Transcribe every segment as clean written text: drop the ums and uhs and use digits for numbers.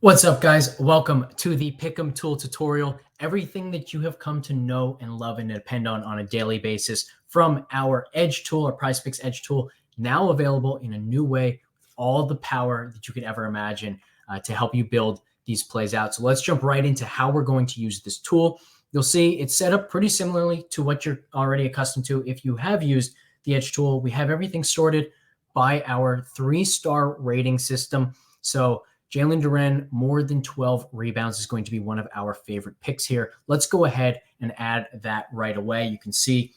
What's up, guys? Welcome to the Pick 'em Tool tutorial. Everything that you have come to know and love and depend on a daily basis from our Edge tool, our PrizePicks Edge tool, now available in a new way with all the power that you could ever imagine to help you build these plays out. So let's jump right into how we're going to use this tool. You'll see it's set up pretty similarly to what you're already accustomed to. If you have used the Edge tool, we have everything sorted by our 3-star rating system. So Jalen Duren, more than 12 rebounds, is going to be one of our favorite picks here. Let's go ahead and add that right away. You can see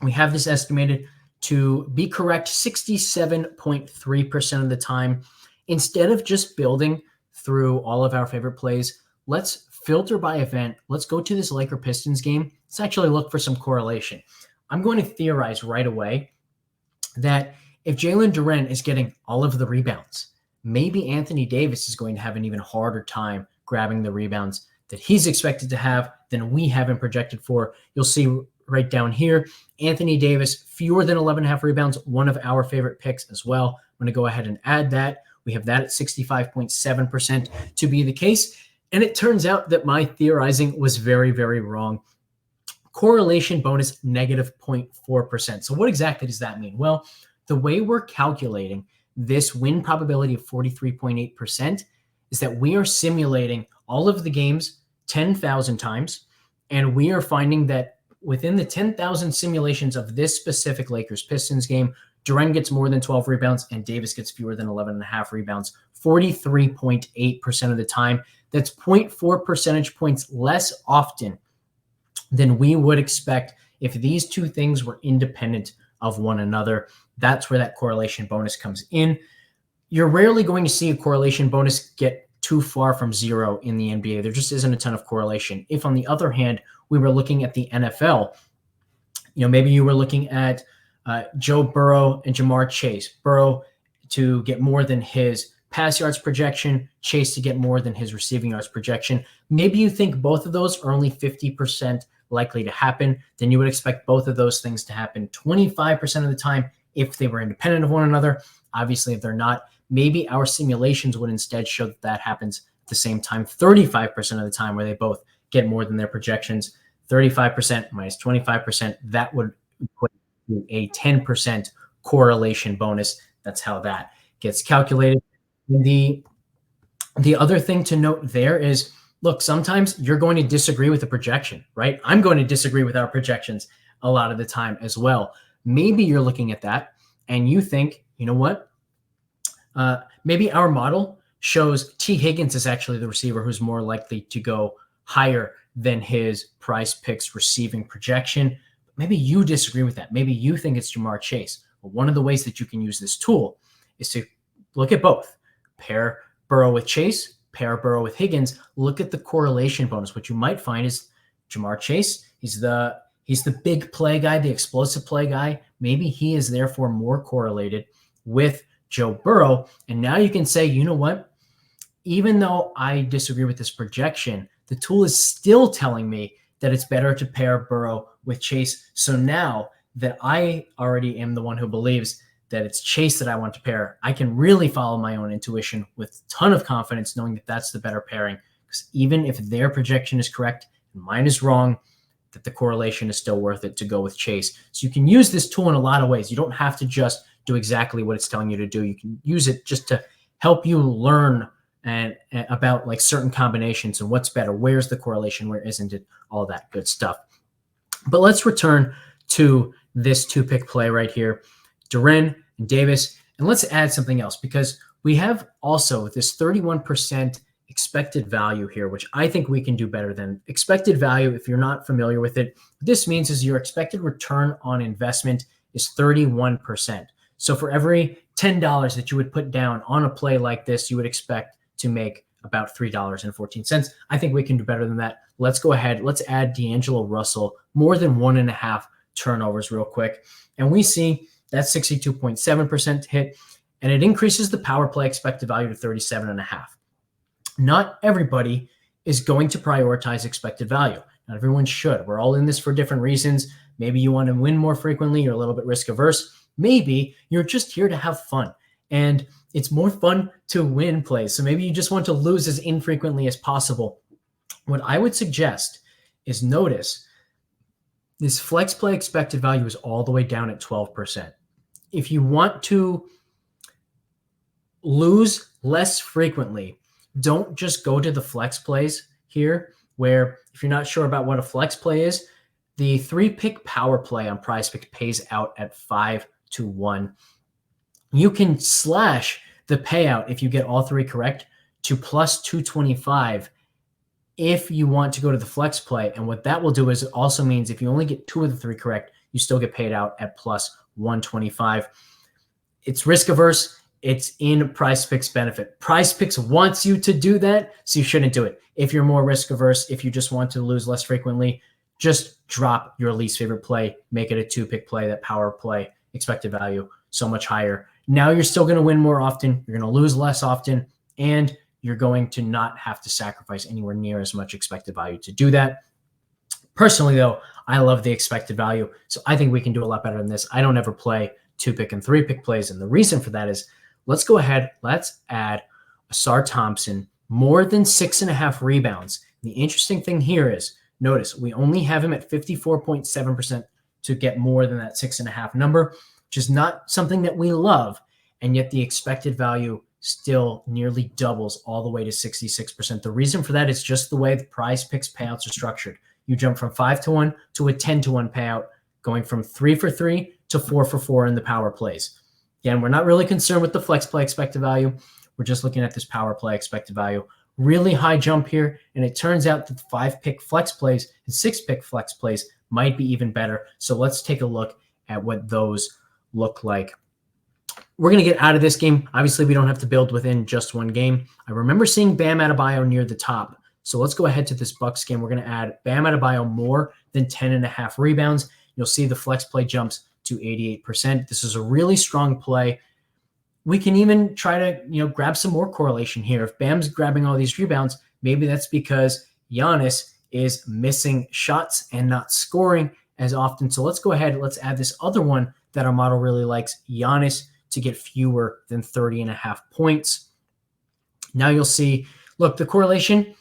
we have this estimated to be correct 67.3% of the time. Instead of just building through all of our favorite plays, let's filter by event. Let's go to this Laker Pistons game. Let's actually look for some correlation. I'm going to theorize right away that if Jalen Duren is getting all of the rebounds, maybe Anthony Davis is going to have an even harder time grabbing the rebounds that he's expected to have than we have him projected for. You'll see right down here, Anthony Davis, fewer than 11.5 rebounds, one of our favorite picks as well. I'm going to go ahead and add that. We have that at 65.7% to be the case. And it turns out that my theorizing was very, very wrong. Correlation bonus -0.4%. So what exactly does that mean? Well, the way we're calculating this win probability of 43.8% is that we are simulating all of the games 10,000 times, and we are finding that within the 10,000 simulations of this specific Lakers-Pistons game, Duren gets more than 12 rebounds and Davis gets fewer than 11.5 rebounds 43.8% of the time. That's 0.4 percentage points less often than we would expect if these two things were independent of one another. That's where that correlation bonus comes in. You're rarely going to see a correlation bonus get too far from zero in the NBA. There just isn't a ton of correlation. If, on the other hand, we were looking at the NFL, maybe you were looking at Joe Burrow and Jamar Chase. Burrow to get more than his pass yards projection, Chase to get more than his receiving yards projection. Maybe you think both of those are only 50% likely to happen. Then you would expect both of those things to happen 25% of the time if they were independent of one another. Obviously, if they're not, maybe our simulations would instead show that that happens at the same time 35% of the time, where they both get more than their projections. 35% minus 25%, that would equate to a 10% correlation bonus. That's how that gets calculated. And the other thing to note there is, look, sometimes you're going to disagree with the projection, right? I'm going to disagree with our projections a lot of the time as well. Maybe you're looking at that and you think, you know what? Maybe our model shows T. Higgins is actually the receiver who's more likely to go higher than his PrizePicks receiving projection. Maybe you disagree with that. Maybe you think it's Jamar Chase. Well, one of the ways that you can use this tool is to look at both. Pair Burrow with Chase, pair Burrow with Higgins. Look at the correlation bonus. What you might find is Jamar Chase, he's the big play guy, the explosive play guy. Maybe he is therefore more correlated with Joe Burrow. And now you can say, you know what? Even though I disagree with this projection, the tool is still telling me that it's better to pair Burrow with Chase. So now that I already am the one who believes that it's Chase that I want to pair, I can really follow my own intuition with a ton of confidence, knowing that that's the better pairing. Because even if their projection is correct and mine is wrong, that the correlation is still worth it to go with Chase. So you can use this tool in a lot of ways. You don't have to just do exactly what it's telling you to do. You can use it just to help you learn and about like certain combinations and what's better, where's the correlation, where isn't it, all that good stuff. But let's return to this 2-pick play right here, Duren and Davis, and let's add something else, because we have also this 31% expected value here, which I think we can do better than. Expected value, if you're not familiar with it, what this means is your expected return on investment is 31%. So for every $10 that you would put down on a play like this, you would expect to make about $3.14. I think we can do better than that. Let's go ahead. Let's add D'Angelo Russell, more than 1.5 turnovers real quick. And we see that 62.7% hit, and it increases the power play expected value to 37.5. Not everybody is going to prioritize expected value. Not everyone should. We're all in this for different reasons. Maybe you want to win more frequently. You're a little bit risk averse. Maybe you're just here to have fun. And it's more fun to win plays. So maybe you just want to lose as infrequently as possible. What I would suggest is notice this flex play expected value is all the way down at 12%. If you want to lose less frequently, don't just go to the flex plays here, where if you're not sure about what a flex play is, the 3-pick power play on PrizePicks pays out at 5-1. You can slash the payout if you get all 3 correct to plus 225 if you want to go to the flex play. And what that will do is it also means if you only get 2 of the 3 correct, you still get paid out at plus 125. It's risk averse. It's in PrizePicks benefit. PrizePicks wants you to do that, so you shouldn't do it. If you're more risk averse, if you just want to lose less frequently, just drop your least favorite play, make it a 2-pick play, that power play, expected value so much higher. Now you're still going to win more often. You're going to lose less often, and you're going to not have to sacrifice anywhere near as much expected value to do that. Personally, though, I love the expected value, so I think we can do a lot better than this. I don't ever play 2-pick and 3-pick plays, and the reason for that is let's go ahead. Let's add Asar Thompson more than 6.5 rebounds. The interesting thing here is, notice we only have him at 54.7% to get more than that 6.5 number, which is not something that we love. And yet the expected value still nearly doubles all the way to 66%. The reason for that is just the way the PrizePicks payouts are structured. You jump from 5-1 to a 10-1 payout, going from 3 for 3 to 4 for 4 in the power plays. Again, we're not really concerned with the flex play expected value. We're just looking at this power play expected value. Really high jump here, and it turns out that the 5-pick flex plays and 6-pick flex plays might be even better. So let's take a look at what those look like. We're going to get out of this game. Obviously, we don't have to build within just one game. I remember seeing Bam Adebayo near the top. So let's go ahead to this Bucks game. We're going to add Bam Adebayo more than 10.5 rebounds. You'll see the flex play jumps to 88%. This is a really strong play. We can even try to, grab some more correlation here. If Bam's grabbing all these rebounds, maybe that's because Giannis is missing shots and not scoring as often. So let's go ahead. Let's add this other one that our model really likes, Giannis to get fewer than 30.5 points. Now you'll see, look, the correlation,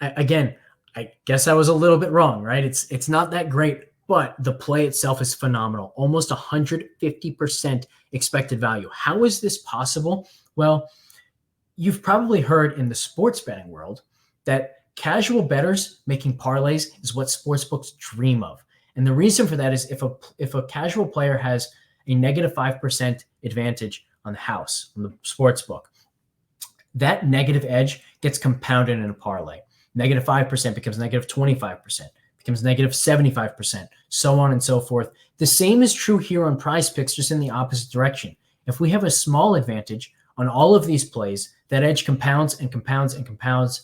again, I guess I was a little bit wrong, right? It's not that great, but the play itself is phenomenal. Almost 150% expected value. How is this possible? Well, you've probably heard in the sports betting world that casual bettors making parlays is what sportsbooks dream of. And the reason for that is if a casual player has a negative 5% advantage on the house, on the sportsbook, that negative edge gets compounded in a parlay. Negative 5% becomes negative 25%, becomes negative 75%, so on and so forth. The same is true here on PrizePicks, just in the opposite direction. If we have a small advantage on all of these plays, that edge compounds and compounds and compounds.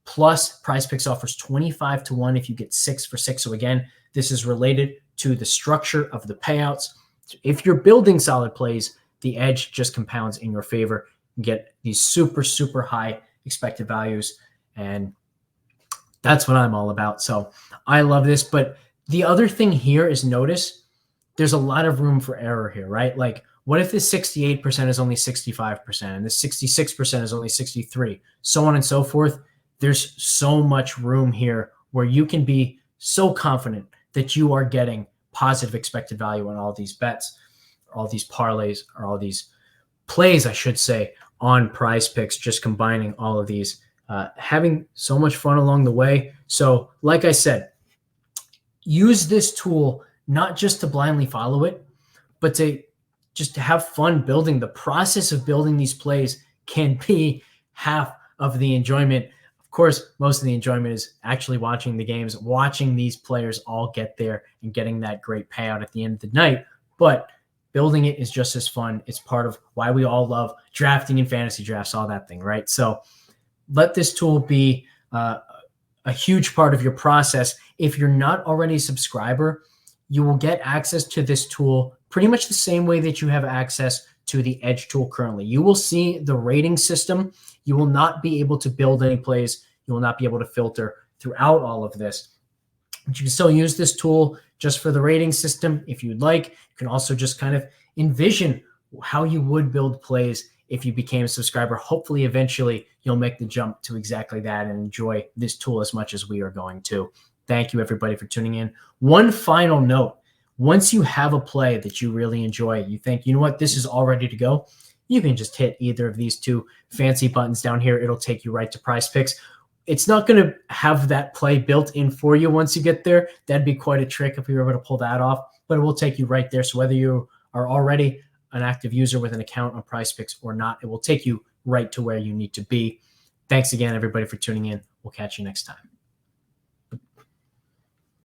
Plus, PrizePicks offers 25-1 if you get 6 for 6. So again, this is related to the structure of the payouts. If you're building solid plays, the edge just compounds in your favor. You get these super, super high expected values, and that's what I'm all about. So I love this. But the other thing here is, notice there's a lot of room for error here, right? Like, what if this 68% is only 65% and this 66% is only 63%, so on and so forth? There's so much room here where you can be so confident that you are getting positive expected value on all these bets, all these parlays, or all these plays, I should say, on PrizePicks, just combining all of these, having so much fun along the way. So like I said, use this tool not just to blindly follow it, but to just to have fun building. The process of building these plays can be half of the enjoyment. Of course, most of the enjoyment is actually watching the games, watching these players all get there and getting that great payout at the end of the night. But building it is just as fun. It's part of why we all love drafting and fantasy drafts, all that thing, right? So let this tool be a huge part of your process. If you're not already a subscriber, you will get access to this tool pretty much the same way that you have access to the Edge tool currently. You will see the rating system. You will not be able to build any plays. You will not be able to filter throughout all of this. But you can still use this tool just for the rating system if you'd like. You can also just kind of envision how you would build plays if you became a subscriber. Hopefully, eventually, you'll make the jump to exactly that and enjoy this tool as much as we are going to. Thank you, everybody, for tuning in. One final note. Once you have a play that you really enjoy, you think, you know what, this is all ready to go, you can just hit either of these two fancy buttons down here. It'll take you right to PrizePicks. It's not going to have that play built in for you once you get there. That'd be quite a trick if you were able to pull that off, but it will take you right there. So whether you are already an active user with an account on PrizePicks or not, it will take you right to where you need to be. Thanks again, everybody, for tuning in. We'll catch you next time.